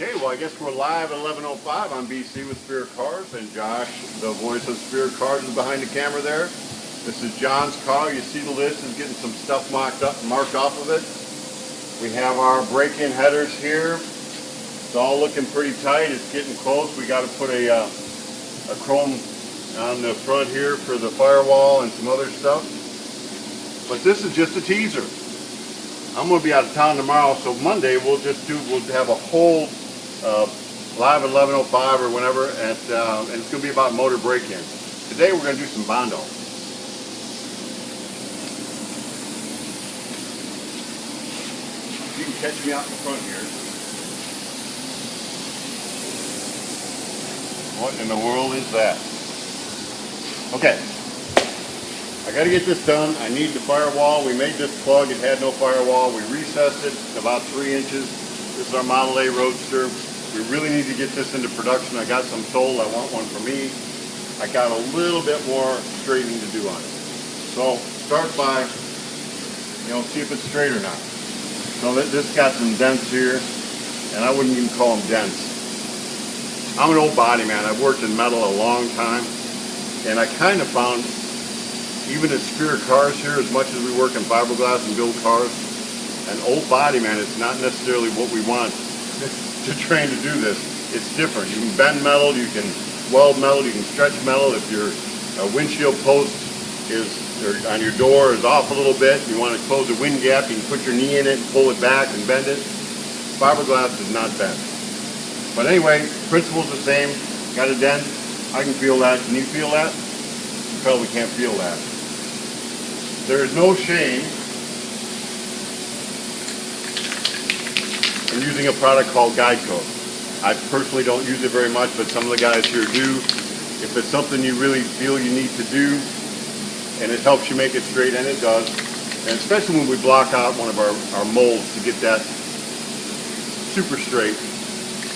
Okay, well I guess we're live at 11:05 on BC with Spirit Cars, and Josh, the voice of Spirit Cars, is behind the camera there. This is John's car. You see the list is getting some stuff marked off of it. We have our break-in headers here. It's all looking pretty tight. It's getting close. We got to put a chrome on the front here for the firewall and some other stuff. But this is just a teaser. I'm going to be out of town tomorrow, so Monday we'll have a whole live at 11:05 or whenever, and it's going to be about motor break-in. Today we're going to do some Bondo. You can catch me out in front here. What in the world is that? Okay. I got to get this done. I need the firewall. We made this plug. It had no firewall. We recessed it about 3 inches. This is our Model A Roadster. We really need to get this into production. I got some sold. I want one for me. I got a little bit more straightening to do on it. So start by, see if it's straight or not. So this got some dents here, and I wouldn't even call them dents. I'm an old body man. I've worked in metal a long time, and I kind of found, even at Spirit Cars here, as much as we work in fiberglass and build cars, an old body man is not necessarily what we want to train to do this. It's different. You can bend metal, you can weld metal, you can stretch metal. If your windshield post on your door is off a little bit, you want to close the wind gap, you can put your knee in it and pull it back and bend it. Fiberglass does not bend. But anyway, principle's the same. Got a dent. I can feel that. Can you feel that? You probably can't feel that. There is no shame in using a product called Guide Code. I personally don't use it very much, but some of the guys here do. If it's something you really feel you need to do, and it helps you make it straight, and it does, and especially when we block out one of our molds to get that super straight,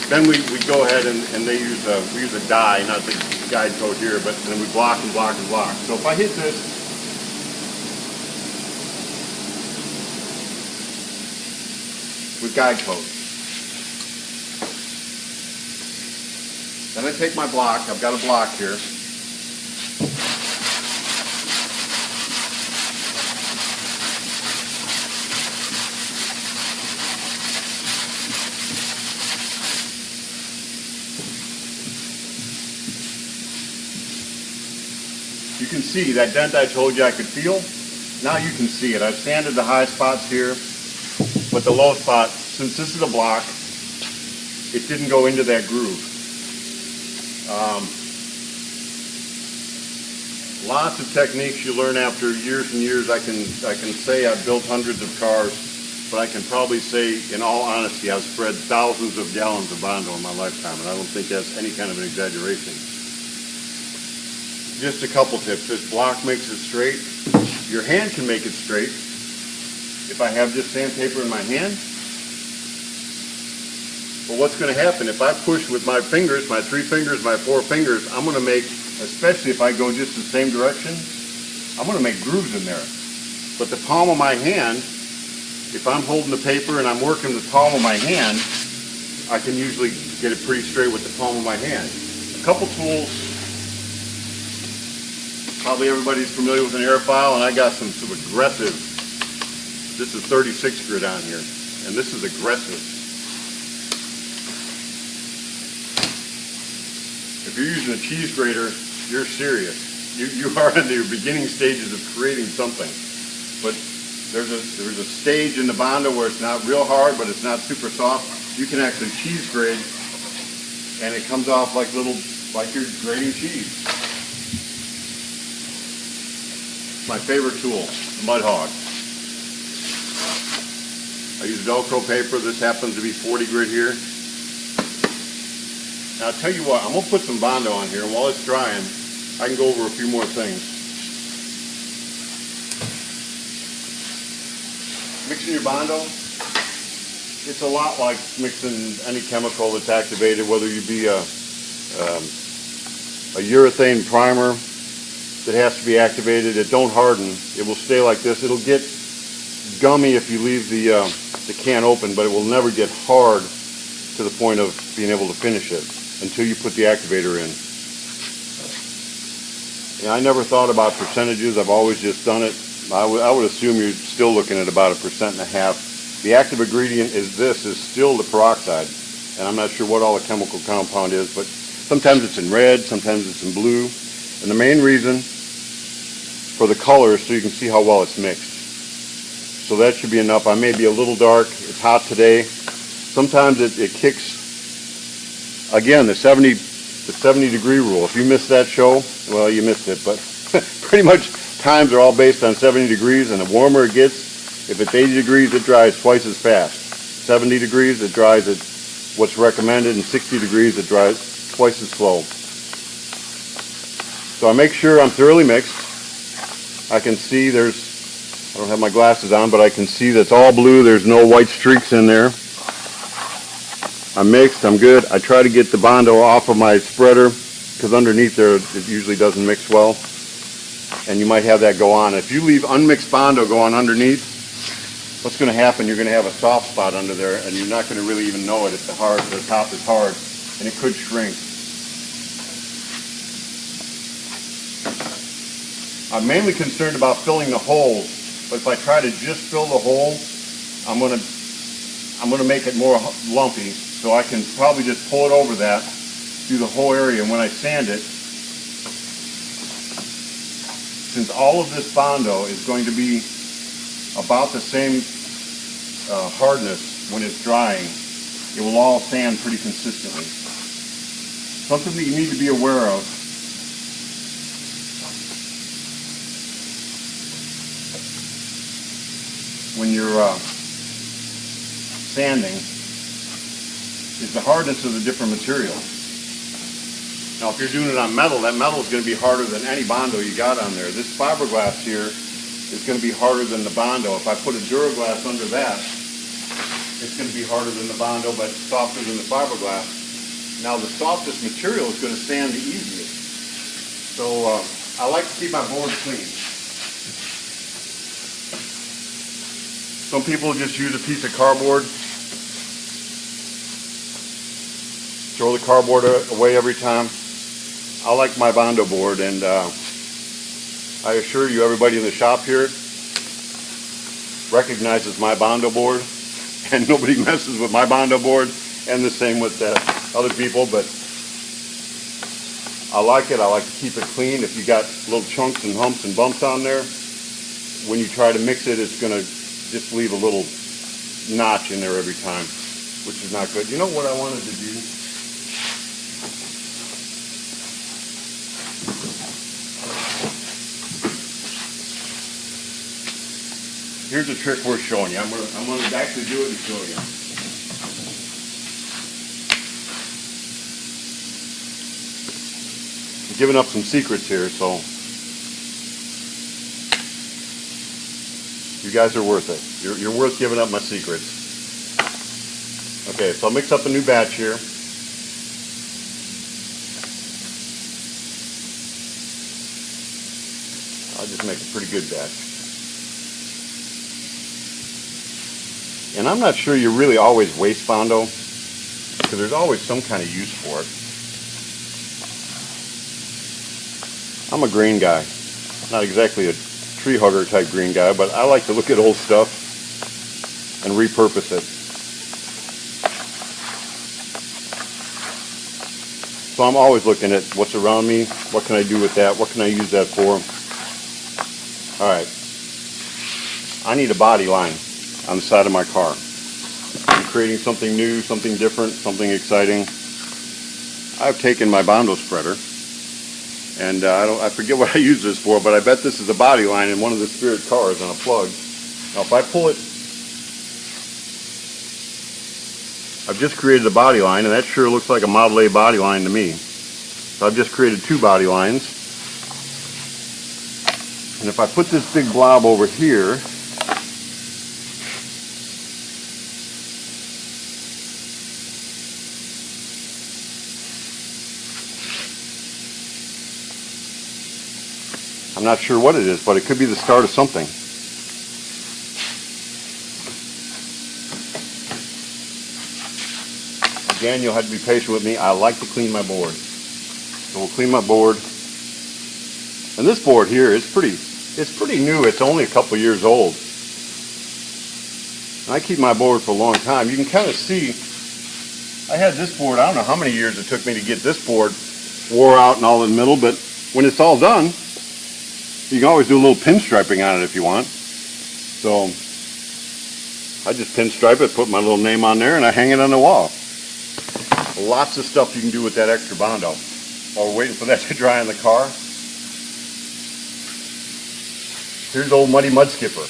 then we go ahead and we use a die, not the Guide Code here, but then we block and block and block. So if I hit this, with Guide Code. Then I take my block. I've got a block here. You can see that dent I told you I could feel. Now you can see it. I've sanded the high spots here. But the low spot, since this is a block, it didn't go into that groove. Lots of techniques you learn after years and years. I can say I've built hundreds of cars, but I can probably say, in all honesty, I've spread thousands of gallons of Bondo in my lifetime, and I don't think that's any kind of an exaggeration. Just a couple tips. This block makes it straight. Your hand can make it straight. If I have just sandpaper in my hand. Well, what's going to happen if I push with my fingers, my 3 fingers, my 4 fingers, I'm going to make, especially if I go just the same direction, I'm going to make grooves in there. But the palm of my hand, if I'm holding the paper and I'm working the palm of my hand, I can usually get it pretty straight with the palm of my hand. A couple tools. Probably everybody's familiar with an air file, and I got some aggressive. This is 36 grit on here, and this is aggressive. If you're using a cheese grater, you're serious. You are in the beginning stages of creating something. But there's a stage in the Bondo where it's not real hard, but it's not super soft. You can actually cheese grate, and it comes off like you're grating cheese. My favorite tool, the Mud Hog. I use Velcro paper. This happens to be 40 grit here. Now I'll tell you what, I'm going to put some Bondo on here, and while it's drying, I can go over a few more things. Mixing your Bondo, it's a lot like mixing any chemical that's activated, whether you be a urethane primer that has to be activated. It don't harden. It will stay like this. It'll get gummy if you leave the can open, but it will never get hard to the point of being able to finish it until you put the activator in. And I never thought about percentages. I've always just done it. I would assume you're still looking at about 1.5%. The active ingredient is still the peroxide, and I'm not sure what all the chemical compound is, but sometimes it's in red, sometimes it's in blue, and the main reason for the color is so you can see how well it's mixed. So that should be enough. I may be a little dark. It's hot today. Sometimes it kicks, again, the 70 degree rule. If you missed that show, well, you missed it, but pretty much times are all based on 70 degrees, and the warmer it gets, if it's 80 degrees, it dries twice as fast. 70 degrees, it dries at what's recommended, and 60 degrees, it dries twice as slow. So I make sure I'm thoroughly mixed. I can see I don't have my glasses on, but I can see that's all blue. There's no white streaks in there. I'm mixed, I'm good. I try to get the Bondo off of my spreader because underneath there it usually doesn't mix well. And you might have that go on. If you leave unmixed Bondo go on underneath, what's going to happen? You're going to have a soft spot under there, and you're not going to really even know it if the top is hard, and it could shrink. I'm mainly concerned about filling the holes, but if I try to just fill the hole, I'm going to make it more lumpy, so I can probably just pull it over that, do the whole area, and when I sand it, since all of this Bondo is going to be about the same hardness when it's drying, it will all sand pretty consistently. Something that you need to be aware of when you're sanding is the hardness of the different materials. Now if you're doing it on metal, that metal is going to be harder than any Bondo you got on there. This fiberglass here is going to be harder than the Bondo. If I put a Duraglass under that, it's going to be harder than the Bondo, but softer than the fiberglass. Now the softest material is going to sand the easiest. So I like to keep my board clean. Some people just use a piece of cardboard, throw the cardboard away every time. I like my Bondo board, and I assure you everybody in the shop here recognizes my Bondo board, and nobody messes with my Bondo board, and the same with other people, but I like it. I like to keep it clean. If you got little chunks and humps and bumps on there, when you try to mix it, it's going to just leave a little notch in there every time, which is not good. You know what I wanted to do? Here's a trick worth showing you. I'm going to actually do it and show you. I'm giving up some secrets here, so you guys are worth it. You're worth giving up my secrets. Okay, so I'll mix up a new batch here. I'll just make a pretty good batch. And I'm not sure you really always waste Bondo, because there's always some kind of use for it. I'm a green guy. Not exactly a tree hugger type green guy, but I like to look at old stuff and repurpose it. So I'm always looking at what's around me, what can I do with that, what can I use that for. Alright, I need a body line on the side of my car. I'm creating something new, something different, something exciting. I've taken my Bondo spreader, and I forget what I use this for, but I bet this is a body line in one of the Spirit cars on a plug. Now if I pull it, I've just created a body line, and that sure looks like a Model A body line to me. So I've just created two body lines. And if I put this big blob over here, I'm not sure what it is, but it could be the start of something. again, you'll have to be patient with me. I like to clean my board. So we'll clean my board. And this board here is pretty new. It's only a couple years old. And I keep my board for a long time. You can kind of see, I had this board, I don't know how many years it took me to get this board wore out and all in the middle, but when it's all done, you can always do a little pinstriping on it if you want. So I just pinstripe it, put my little name on there, and I hang it on the wall. Lots of stuff you can do with that extra Bondo. While we're waiting for that to dry in the car, here's old Muddy Mud Skipper.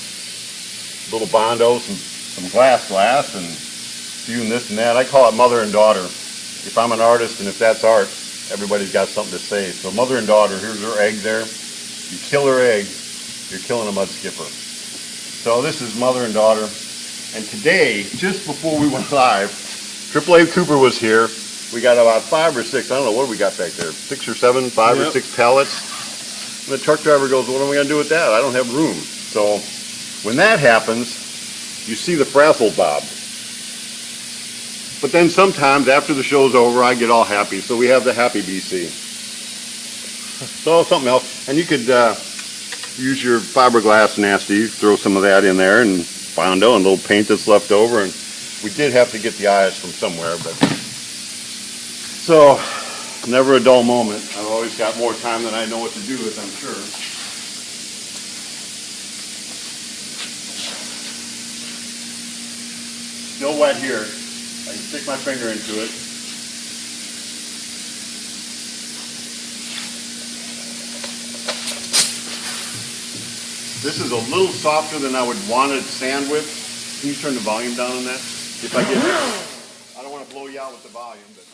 Little Bondo, some glass, and viewing this and that. I call it mother and daughter. If I'm an artist and if that's art, everybody's got something to say. So mother and daughter, here's her egg there. You kill her egg, you're killing a mud skipper. So this is mother and daughter. And today, just before we went live, AAA Cooper was here. We got about 5 or 6, I don't know what we got back there, 6 or 7, 5 or 6 pallets. And the truck driver goes, what am I going to do with that? I don't have room. So when that happens, you see the frazzle bob. But then sometimes after the show's over, I get all happy. So we have the happy BC. So something else. And you could use your fiberglass nasty, throw some of that in there, and Bondo and a little paint that's left over. And we did have to get the eyes from somewhere, but so never a dull moment. I've always got more time than I know what to do with, I'm sure. Still wet here. I can stick my finger into it. This is a little softer than I would want it sand with. Can you turn the volume down on that? If I get, I don't want to blow you out with the volume, but.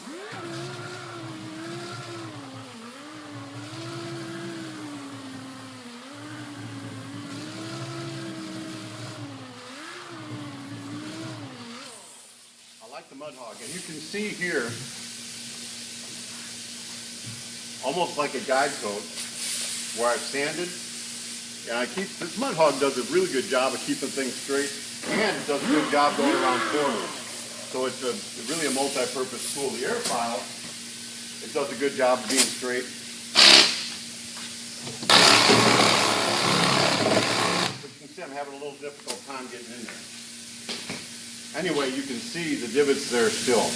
I like the mud hog, and you can see here, almost like a guide coat, where I've sanded. And this mud hog does a really good job of keeping things straight, and it does a good job going around corners. So it's really a multi-purpose tool. The air file, it does a good job of being straight. But you can see I'm having a little difficult time getting in there. Anyway, you can see the divots there still.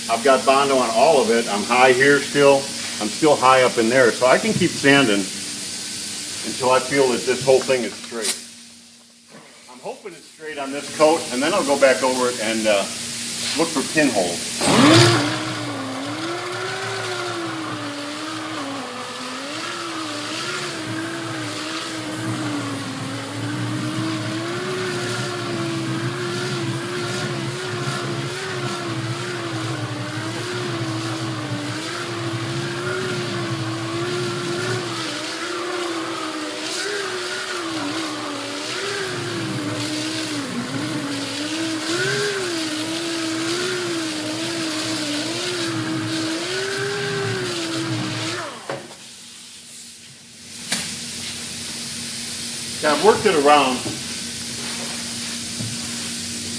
I've got Bondo on all of it. I'm high here still. I'm still high up in there. So I can keep sanding until I feel that this whole thing is straight. I'm hoping it's straight on this coat, and then I'll go back over it and look for pinholes. Now I've worked it around,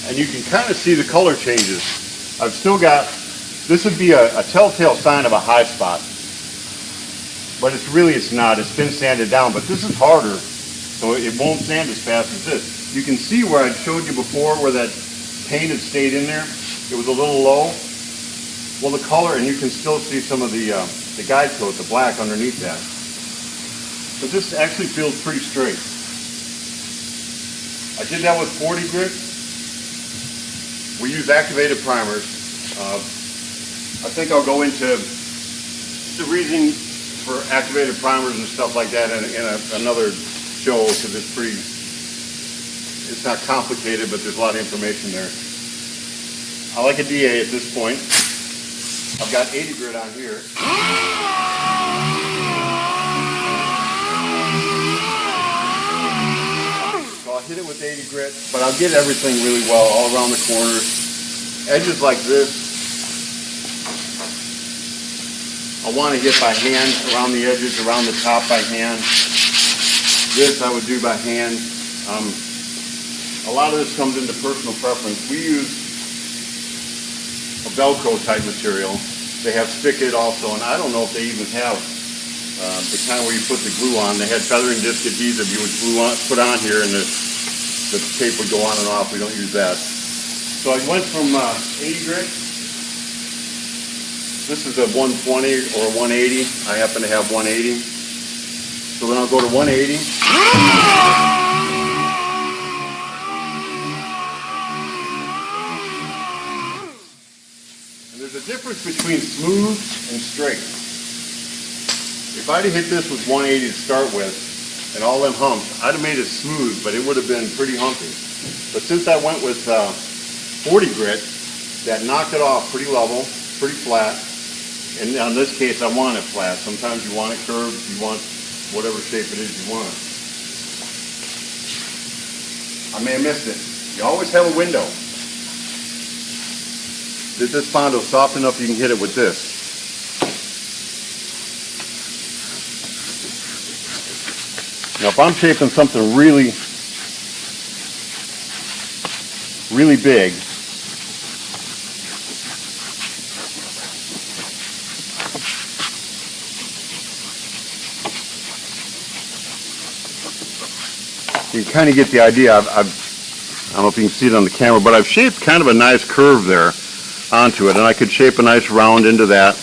and you can kind of see the color changes. I've still got, this would be a telltale sign of a high spot, but it's not. It's been sanded down, but this is harder, so it won't sand as fast as this. You can see where I showed you before where that paint had stayed in there. It was a little low. Well, the color, and you can still see some of the guide coat, the black underneath that. But this actually feels pretty straight. I did that with 40 grit. We use activated primers. I think I'll go into the reason for activated primers and stuff like that in another show, because it's not complicated, but there's a lot of information there. I like a DA at this point. I've got 80 grit on here. Hit it with 80 grit, but I'll get everything really well all around the corners. Edges like this, I want to hit by hand around the edges, around the top by hand. This I would do by hand. A lot of this comes into personal preference. We use a Velcro type material. They have spigot also, and I don't know if they even have the kind where you put the glue on. They had feathering disc adhesive you would glue on, put on here, and the tape would go on and off. We don't use that. So I went from 80 grit. This is a 120 or a 180. I happen to have 180. So then I'll go to 180. And there's a difference between smooth and straight. If I'd have hit this with 180 to start with, and all them humps, I'd have made it smooth, but it would have been pretty humpy. But since I went with 40 grit, that knocked it off pretty level, pretty flat. And in this case, I want it flat. Sometimes you want it curved, you want whatever shape it is you want. I may have missed it. You always have a window. This Bondo is soft enough you can hit it with this. Now if I'm shaping something really big, you can kind of get the idea. I don't know if you can see it on the camera, but I've shaped kind of a nice curve there onto it, and I could shape a nice round into that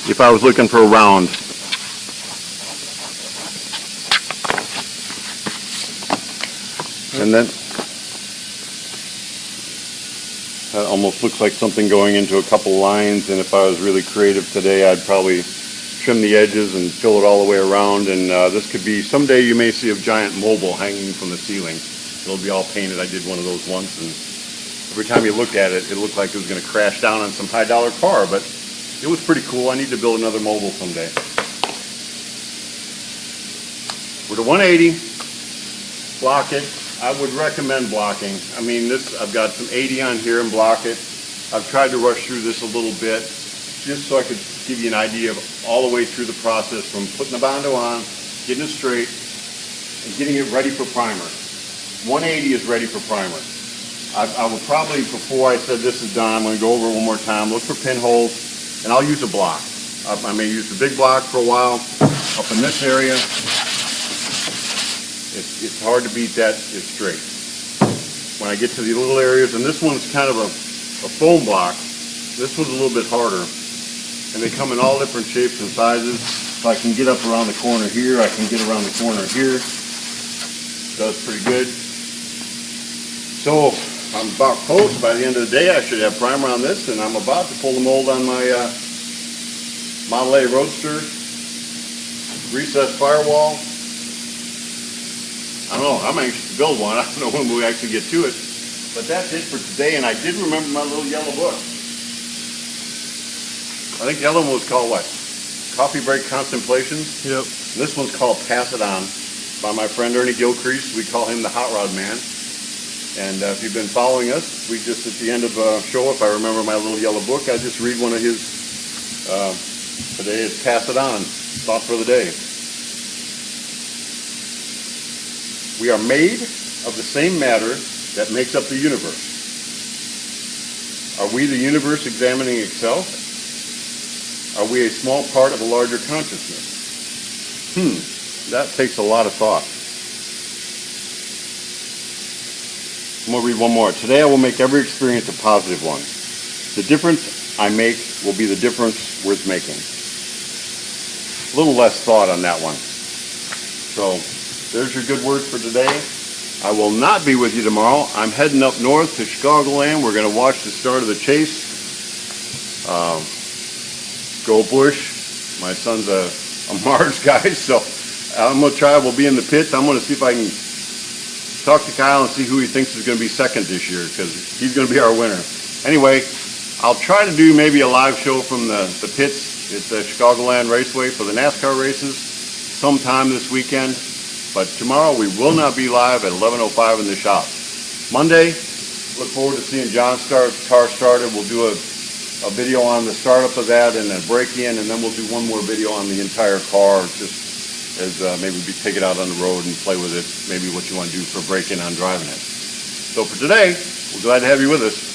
if I was looking for a round. And then that almost looks like something going into a couple lines, and if I was really creative today, I'd probably trim the edges and fill it all the way around. And this could be, someday you may see a giant mobile hanging from the ceiling. It'll be all painted. I did one of those once, and every time you looked at it, it looked like it was going to crash down on some high-dollar car, but it was pretty cool. I need to build another mobile someday. We're to 180, block it. I would recommend blocking. I mean, I've got some 80 on here and block it. I've tried to rush through this a little bit just so I could give you an idea of all the way through the process from putting the Bondo on, getting it straight, and getting it ready for primer. 180 is ready for primer. I will probably, before I said this is done, I'm going to go over it one more time, look for pinholes, and I'll use a block. I may use the big block for a while. Up in this area, it's hard to beat that. It's straight. When I get to the little areas, and this one's kind of a foam block, this one's a little bit harder. And they come in all different shapes and sizes. If I can get up around the corner here, I can get around the corner here. Does pretty good. So I'm about close. By the end of the day, I should have primer on this, and I'm about to pull the mold on my Model A Roadster recessed firewall. I don't know. I'm anxious to build one. I don't know when we actually get to it. But that's it for today, and I did remember my little yellow book. I think the other one was called what? Coffee Break Contemplations? Yep. This one's called Pass It On by my friend Ernie Gilcrease. We call him the Hot Rod Man. And if you've been following us, we just, at the end of a show, if I remember my little yellow book, I just read one of his, today it's Pass It On, thought for the day. We are made of the same matter that makes up the universe. Are we the universe examining itself? Are we a small part of a larger consciousness? That takes a lot of thought. I'm going to read one more. Today I will make every experience a positive one. The difference I make will be the difference worth making. A little less thought on that one. So there's your good words for today. I will not be with you tomorrow. I'm heading up north to Chicagoland. We're going to watch the start of the chase. Go Bush. My son's a Mars guy, so I'm going to try. We'll be in the pits. I'm going to see if I can talk to Kyle and see who he thinks is going to be second this year, because he's going to be our winner. Anyway, I'll try to do maybe a live show from the pits at the Chicagoland Raceway for the NASCAR races sometime this weekend. But tomorrow we will not be live at 11:05 in the shop. Monday, look forward to seeing John's car started. We'll do a video on the startup of that and a break-in, and then we'll do one more video on the entire car, just as maybe we take it out on the road and play with it, maybe what you want to do for break-in on driving it. So for today, we're glad to have you with us.